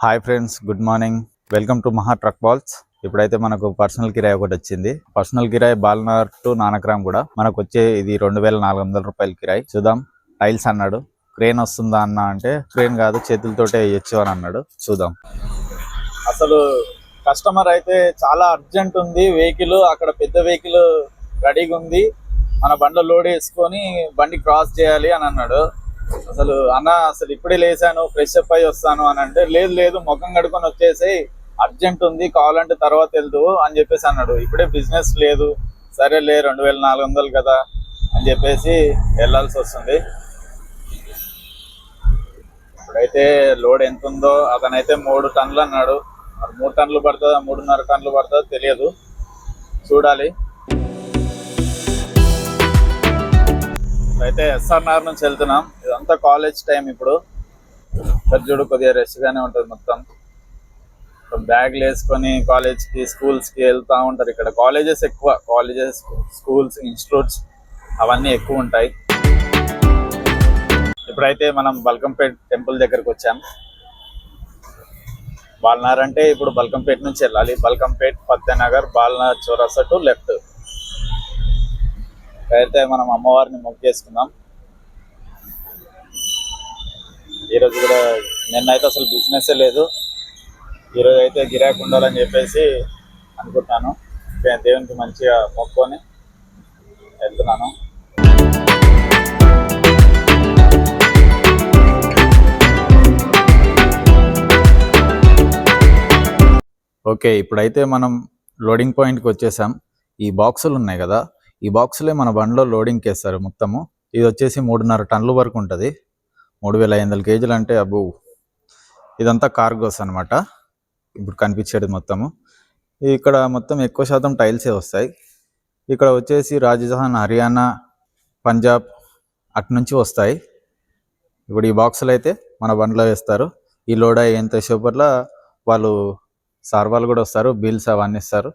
Hi friends, good morning. Welcome to మహా truck balls. ఇప్పుడైతే మనకు పర్సనల్ కిరాయి ఒకటి వచ్చింది. పర్సనల్ కిరాయి బాల్నగర్ టు నానక్రామ్ కూడా మనకు వచ్చే ఇది 2400 రూపాయల కిరాయి. చూద్దాం. టైల్స్ అన్నాడు. క్రేన్ వస్తుందా అన్న అంటే క్రేన్ కాదు, చేతులతోటే వేయచ్చు అని అన్నాడు. చూద్దాం. అసలు కస్టమర్ అయితే చాలా అర్జెంట్ ఉంది. వెహికల్ అక్కడ పెద్ద వెహికల్ రెడీగా ఉంది, మన బండ్లో లోడ్ వేసుకొని బండి క్రాస్ చేయాలి అని అన్నాడు. అసలు ఇప్పుడే లేసాను, ఫ్రెష్ అప్ అయ్యి వస్తాను అని అంటే లేదు ముఖం కడుకొని వచ్చేసి అర్జెంట్ ఉంది, కావాలంటే తర్వాత వెళ్తూ అని చెప్పేసి అన్నాడు. ఇప్పుడే బిజినెస్ లేదు, సరేలే 2400 కదా అని చెప్పేసి వెళ్ళాల్సి వస్తుంది. ఇప్పుడైతే లోడ్ ఎంత ఉందో అతనైతే 3 టన్నులు అన్నాడు. 3 టన్నులు పడుతుందా 3.5 టన్నులు పడుతుందో తెలియదు, చూడాలి. అయితే ఎస్ఆర్ఆర్ నుంచి వెళ్తున్నాం. ఇదంతా కాలేజ్ టైం. ఇప్పుడు చూడు, కొద్దిగా రెస్ట్ గానే ఉంటుంది. మొత్తం బ్యాగ్లు వేసుకొని కాలేజ్కి, స్కూల్స్కి వెళ్తూ ఉంటారు. ఇక్కడ కాలేజెస్ ఎక్కువ, కాలేజెస్, స్కూల్స్, ఇన్స్టిట్యూట్స్ అవన్నీ ఎక్కువ ఉంటాయి. ఇప్పుడైతే మనం బల్కంపేట్ టెంపుల్ దగ్గరకు వచ్చాం. బాల్నగర్ అంటే ఇప్పుడు బల్కంపేట్ నుంచి వెళ్ళాలి. బల్కంపేట్, ఫతేనగర్, బాల్నగర్ చౌరస్తా టు లెఫ్ట్. అయితే మనం అమ్మవారిని మొక్కేసుకుందాం. ఈరోజు కూడా నిన్నైతే అసలు బిజినెస్ లేదు. ఈరోజు అయితే గిరాకీ ఉండాలని చెప్పేసి అనుకుంటున్నాను. దేవునికి మంచిగా మొక్కుకొని వెళ్తున్నాను. ఓకే, ఇప్పుడైతే మనం లోడింగ్ పాయింట్కి వచ్చేసాం. ఈ బాక్సులు ఉన్నాయి కదా, ఈ బాక్సులే మన బండిలో లోడింగ్కి వేస్తారు మొత్తము. ఇది వచ్చేసి 3.5 టన్నుల వరకు ఉంటుంది. 3500 కేజీలు అంటే అబ్బో. ఇదంతా కార్గోస్ అనమాట. ఇప్పుడు కనిపించేది మొత్తము. ఇక్కడ మొత్తం ఎక్కువ శాతం టైల్సే వస్తాయి. ఇక్కడ వచ్చేసి రాజస్థాన్, హర్యానా, పంజాబ్ అటు నుంచి వస్తాయి. ఇప్పుడు ఈ బాక్సులు అయితే మన బండిలో వేస్తారు. ఈ లోడ్ అయ్యేంత సేపట్ల వాళ్ళు సార్ వాళ్ళు కూడా వస్తారు, బిల్స్ అవన్నీ ఇస్తారు.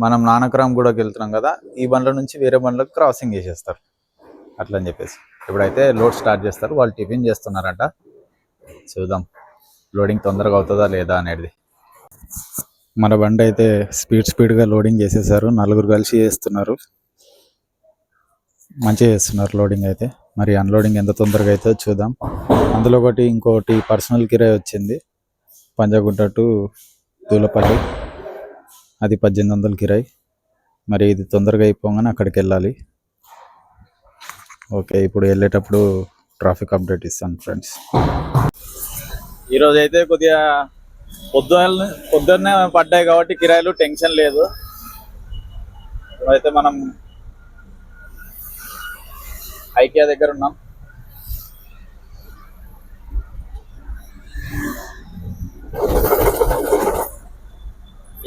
మనం నానక్రామ్ కూడా వెళ్తున్నాం కదా, ఈ బండ్ల నుంచి వేరే బండ్లకు క్రాసింగ్ చేసేస్తారు అట్లా అని చెప్పేసి. ఇప్పుడైతే లోడ్ స్టార్ట్ చేస్తారు. వాళ్ళు టిఫిన్ చేస్తున్నారంట. చూద్దాం లోడింగ్ తొందరగా అవుతుందా లేదా అనేది. మన బండి అయితే స్పీడ్గా లోడింగ్ చేసేసారు. 4 కలిసి చేస్తున్నారు. మంచిగా చేస్తున్నారు లోడింగ్ అయితే. మరి అన్లోడింగ్ ఎంత తొందరగా అవుతుందో చూద్దాం. అందులో ఇంకోటి పర్సనల్ కిరాయి వచ్చింది. పంజాగుట్ట టు దూలపల్లి, అది 1800 కిరాయి. మరి ఇది తొందరగా అయిపోగానే అక్కడికి వెళ్ళాలి. ఓకే, ఇప్పుడు వెళ్ళేటప్పుడు ట్రాఫిక్ అప్డేట్ ఇస్తాను ఫ్రెండ్స్. ఈరోజు అయితే కొద్దిగా పొద్దున్నే పడ్డాయి కాబట్టి కిరాయిలు టెన్షన్ లేదు. అయితే మనం ఐకియా దగ్గర ఉన్నాం.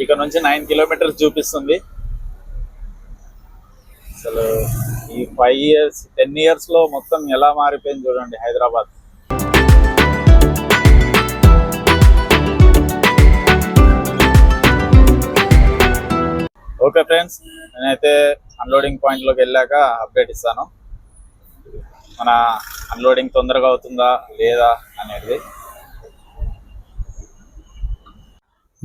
ఇక్కడ నుంచి 9 కిలోమీటర్స్ చూపిస్తుంది. అసలు ఈ 5 ఇయర్స్ 10 ఇయర్స్ లో మొత్తం ఎలా మారిపోయింది చూడండి హైదరాబాద్. ఓకే ఫ్రెండ్స్, నేనైతే అన్లోడింగ్ పాయింట్ లోకి వెళ్ళాక అప్డేట్ ఇస్తాను. మన అన్లోడింగ్ తొందరగా అవుతుందా లేదా అనేది.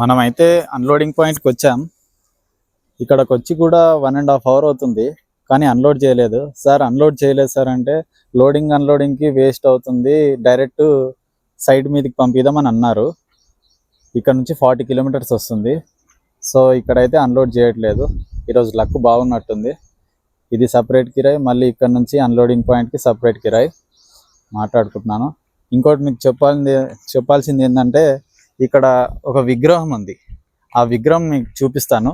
మనమైతే అన్లోడింగ్ పాయింట్కి వచ్చాం. ఇక్కడికి వచ్చి కూడా 1.5 అవర్ అవుతుంది, కానీ అన్లోడ్ చేయలేదు. సార్ అన్లోడ్ చేయలేదు సార్ అంటే, లోడింగ్ అన్లోడింగ్కి వేస్ట్ అవుతుంది, డైరెక్ట్ సైడ్ మీదకి పంపిద్దామని అన్నారు. ఇక్కడ నుంచి 40 కిలోమీటర్స్ వస్తుంది. సో ఇక్కడైతే అన్లోడ్ చేయట్లేదు. ఈరోజు లక్ బాగున్నట్టుంది. ఇది సపరేట్ కిరాయి, మళ్ళీ ఇక్కడ నుంచి అన్లోడింగ్ పాయింట్కి సపరేట్ కిరాయి మాట్లాడుకుంటున్నాను. ఇంకోటి మీకు చెప్పాల్సింది ఏంటంటే, ఇక్కడ ఒక విగ్రహం ఉంది. ఆ విగ్రహం మీకు చూపిస్తాను.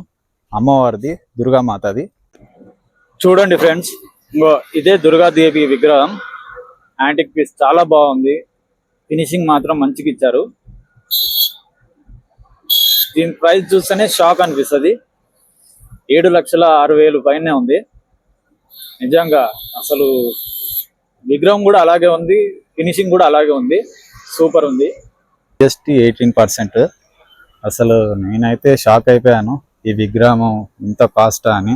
అమ్మవారిది, దుర్గామాతది. చూడండి ఫ్రెండ్స్, ఇదే దుర్గాదేవి విగ్రహం. యాంటిక్ పీస్ చాలా బాగుంది. ఫినిషింగ్ మాత్రం మంచిగా ఇచ్చారు. దీని ప్రైస్ చూస్తేనే షాక్ అనిపిస్తుంది. 7,06,000 పైనే ఉంది. నిజంగా అసలు విగ్రహం కూడా అలాగే ఉంది, ఫినిషింగ్ కూడా అలాగే ఉంది. సూపర్ ఉంది. జస్ట్ 18%. అసలు నేనైతే షాక్ అయిపోయాను, ఈ విగ్రహం ఇంత కాస్ట్ అని.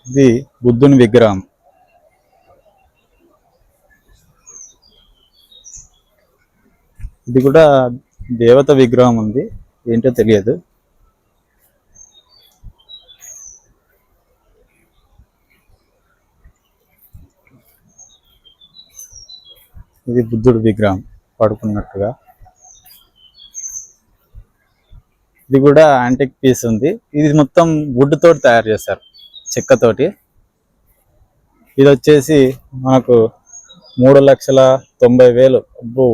ఇది బుద్ధుని విగ్రహం. ఇది కూడా దేవత విగ్రహం ఉంది, ఏంటో తెలియదు. ఇది బుద్ధుడి విగ్రహం పడుకున్నట్టుగా. ఇది కూడా యాంటిక్ పీస్ ఉంది. ఇది మొత్తం వుడ్ తోటి తయారు చేశారు, చెక్కతోటి. ఇది వచ్చేసి మనకు 3,90,000. అబ్బో,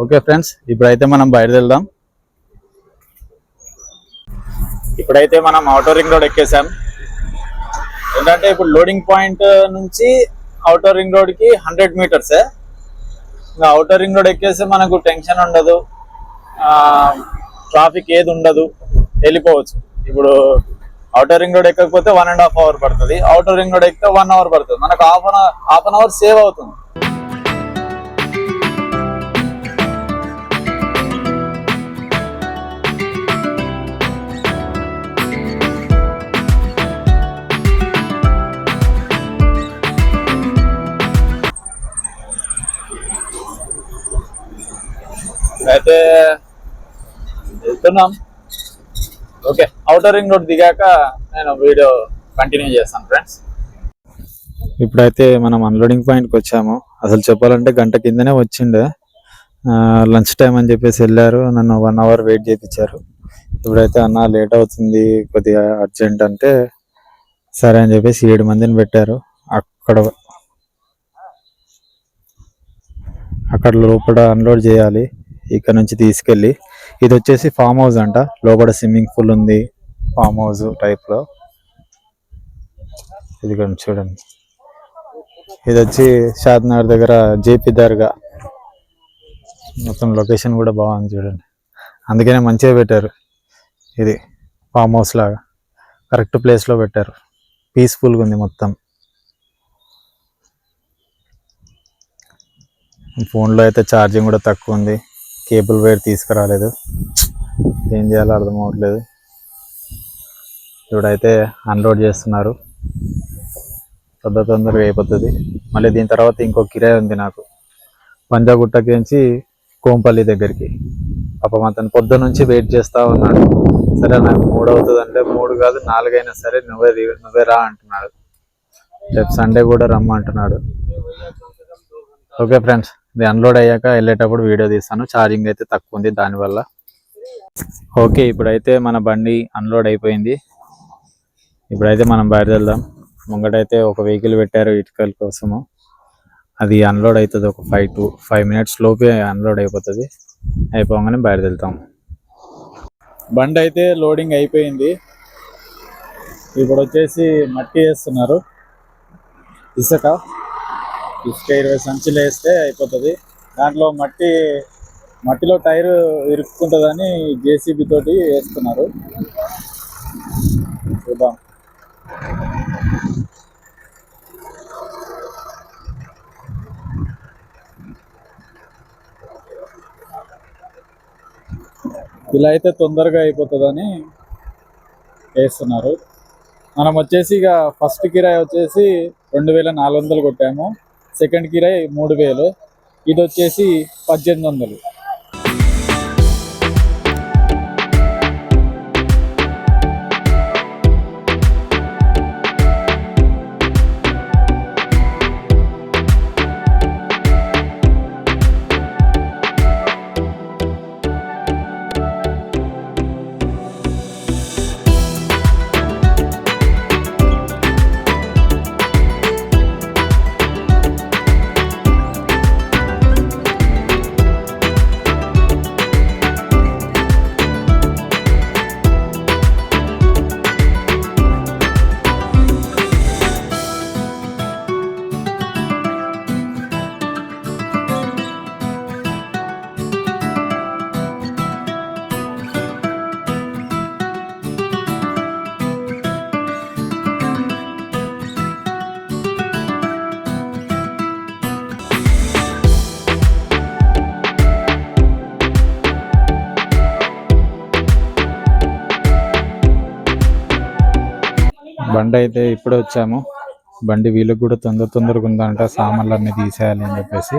ఓకే ఫ్రెండ్స్, ఇప్పుడైతే మనం బయలుదేరదాం. ఇప్పుడైతే మనం ఔటర్ రింగ్ రోడ్ ఎక్కేసాం. ఏంటంటే ఇప్పుడు లోడింగ్ పాయింట్ నుంచి ఔటర్ రింగ్ రోడ్ కి 100 మీటర్సే. ఇంకా ఔటర్ రింగ్ రోడ్ ఎక్కేస్తే మనకు టెన్షన్ ఉండదు, ట్రాఫిక్ ఏది ఉండదు, వెళ్ళిపోవచ్చు. ఇప్పుడు ఔటర్ రింగ్ రోడ్ ఎక్కకపోతే 1.5 అవర్ పడుతుంది, ఔటర్ రింగ్ రోడ్ ఎక్కితే 1 అవర్ పడుతుంది. మనకు హాఫ్ అన్ అవర్ సేవ్ అవుతుంది. అయితే వెళ్తున్నాం. ఓకే, ఔటర్ రింగ్ రోడ్ దిగాక నేను వీడియో కంటిన్యూ చేస్తాను ఫ్రెండ్స్. ఇప్పుడైతే మనం అన్లోడింగ్ పాయింట్కి వచ్చాము. అసలు చెప్పాలంటే గంట కిందనే వచ్చిండే, లంచ్ టైం అని చెప్పేసి వెళ్ళారు, నన్ను 1 అవర్ వెయిట్ చేయించారు. ఇప్పుడైతే అన్న లేట్ అవుతుంది కొద్దిగా అర్జెంట్ అంటే సరే అని చెప్పేసి 7 మందిని పెట్టారు. అక్కడ లోపల అన్లోడ్ చేయాలి, ఇక్కడ నుంచి తీసుకెళ్ళి. ఇది వచ్చేసి ఫామ్ హౌస్ అంట, లోపల స్విమ్మింగ్ పూల్ ఉంది, ఫామ్ హౌస్ టైప్ లో. ఇది చూడండి, ఇది వచ్చి షాద్నగర్ దగ్గర జేపీ దర్గా. మొత్తం లొకేషన్ కూడా బాగుంది చూడండి, అందుకనే మంచిగా పెట్టారు. ఇది ఫామ్ హౌస్ లాగా కరెక్ట్ ప్లేస్ లో పెట్టారు, పీస్ఫుల్గా ఉంది మొత్తం. ఫోన్లో అయితే ఛార్జింగ్ కూడా తక్కువ ఉంది, కేబుల్ వైర్ తీసుకురాలేదు, ఏం చేయాలో అర్థం అవ్వట్లేదు. ఇప్పుడైతే అన్లోడ్ చేస్తున్నారు, తొందరగా అయిపోతుంది. మళ్ళీ దీని తర్వాత ఇంకో కిరాయి ఉంది నాకు, పంజాగుట్టకి నుంచి కోంపల్లి దగ్గరికి. పాపం అతను పొద్దున్న నుంచి వెయిట్ చేస్తూ ఉన్నాడు. సరే నాకు 3 అవుతుంది అంటే 3 కాదు 4 అయినా సరే నువ్వే రా అంటున్నాడు. రేపు సండే కూడా రమ్మంటున్నాడు. ఓకే ఫ్రెండ్స్, ఇది అన్లోడ్ అయ్యాక వెళ్ళేటప్పుడు వీడియో తీస్తాను. ఛార్జింగ్ అయితే తక్కువ ఉంది దానివల్ల. ఓకే, ఇప్పుడైతే మన బండి అన్లోడ్ అయిపోయింది. ఇప్పుడైతే మనం బయలుదేరదాం. ముంగటైతే ఒక వెహికల్ పెట్టారు ఇటుకల కోసము, అది అన్లోడ్ అవుతుంది. ఒక 5 మినిట్స్ లోపే అన్లోడ్ అయిపోతుంది. అయిపోగానే బయలుదేరుతాం. బండి అయితే లోడింగ్ అయిపోయింది. ఇప్పుడు వచ్చేసి మట్టి వేస్తున్నారు, ఇసుక 20 సంచులు వేస్తే అయిపోతుంది. దాంట్లో మట్టిలో టైర్ ఇరుక్కుంటుందని జేసీబీ తోటి వేస్తున్నారు. చూద్దాం. ఇలా అయితే తొందరగా అయిపోతుందని వేస్తున్నారు. మనం వచ్చేసి ఇక ఫస్ట్ కిరాయి వచ్చేసి 2,400 కొట్టాము, సెకండ్ కిరాయి 3,000, ఇది వచ్చేసి 1,800. బండి అయితే ఇప్పుడే వచ్చాము. బండి వీళ్ళకి కూడా తొందరగా ఉందంట, సామాన్లు అన్నీ తీసేయాలి అని చెప్పేసి.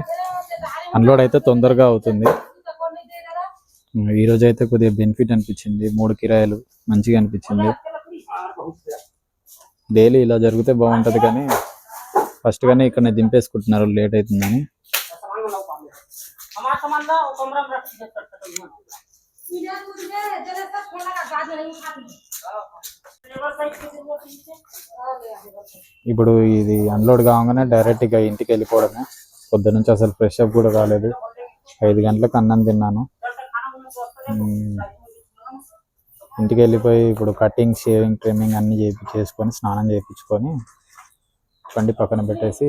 అన్లోడ్ అయితే తొందరగా అవుతుంది. ఈరోజు అయితే కొద్దిగా బెనిఫిట్ అనిపించింది, 3 కిరాయిలు మంచిగా అనిపించింది. డైలీ ఇలా జరిగితే బాగుంటుంది, కానీ ఫస్ట్ గానే ఇక్కడ దింపేసుకుంటున్నారు లేట్ అవుతుందని. ఇప్పుడు ఇది అన్లోడ్ కాగానే డైరెక్ట్ గా ఇంటికి వెళ్ళిపోవడమే. పొద్దు నుంచి అసలు ఫ్రెష్ అప్ కూడా కాలేదు. 5 గంటలకు అన్నం తిన్నాను. ఇంటికి వెళ్ళిపోయి ఇప్పుడు కటింగ్, షేవింగ్, ట్రిమ్మింగ్ అన్ని చేసుకొని స్నానం చేయించుకొని బండి పక్కన పెట్టేసి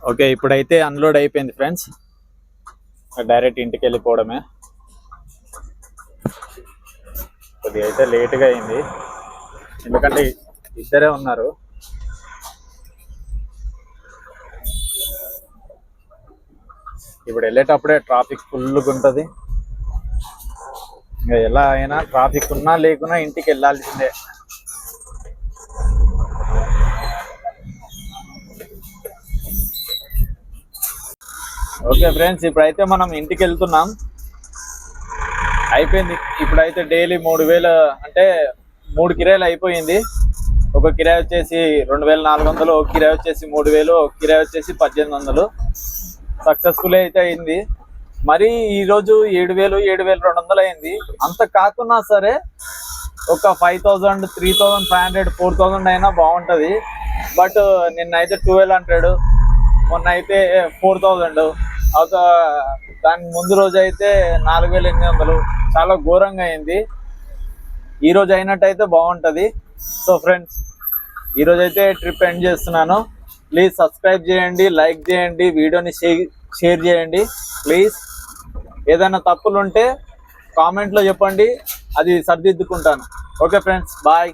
ఓకే ఇప్పుడైతే అన్లోడ్ అయిపోయింది ఫ్రెండ్స్. డైరెక్ట్ ఇంటికి వెళ్ళిపోవడమే. కొద్దిగా అయితే లేట్గా అయింది, ఎందుకంటే ఇద్దరే ఉన్నారు. ఇప్పుడు వెళ్ళేటప్పుడే ట్రాఫిక్ ఫుల్గా ఉంటుంది. ఇంకా ఎలా అయినా ట్రాఫిక్ ఉన్నా లేకున్నా ఇంటికి వెళ్ళాల్సిందే. ఓకే ఫ్రెండ్స్, ఇప్పుడైతే మనం ఇంటికి వెళ్తున్నాం. అయిపోయింది. ఇప్పుడైతే డైలీ 3000 అంటే 3 కిరాయిలు అయిపోయింది. ఒక కిరాయి వచ్చేసి 2400, ఒక కిరాయి వచ్చేసి 3000, ఒక కిరాయి వచ్చేసి 1800. సక్సెస్ఫుల్ అయితే అయింది. మరి ఈరోజు 7000, 7200 అయింది. అంత కాకున్నా సరే ఒక 5000, 3500, 4000 అయినా బాగుంటుంది. బట్ నిన్నైతే 1200, మొన్న అయితే 4000, దాని ముందు రోజు అయితే 4800. చాలా ఘోరంగా అయింది. ఈరోజు అయినట్టయితే బాగుంటుంది. సో ఫ్రెండ్స్, ఈరోజు అయితే ట్రిప్ ఎండ్ చేస్తున్నాను. ప్లీజ్ సబ్స్క్రైబ్ చేయండి, లైక్ చేయండి, వీడియోని షేర్ చేయండి ప్లీజ్. ఏదైనా తప్పులు ఉంటే కామెంట్లో చెప్పండి, అది సరిదిద్దుకుంటాను. Okay friends, bye.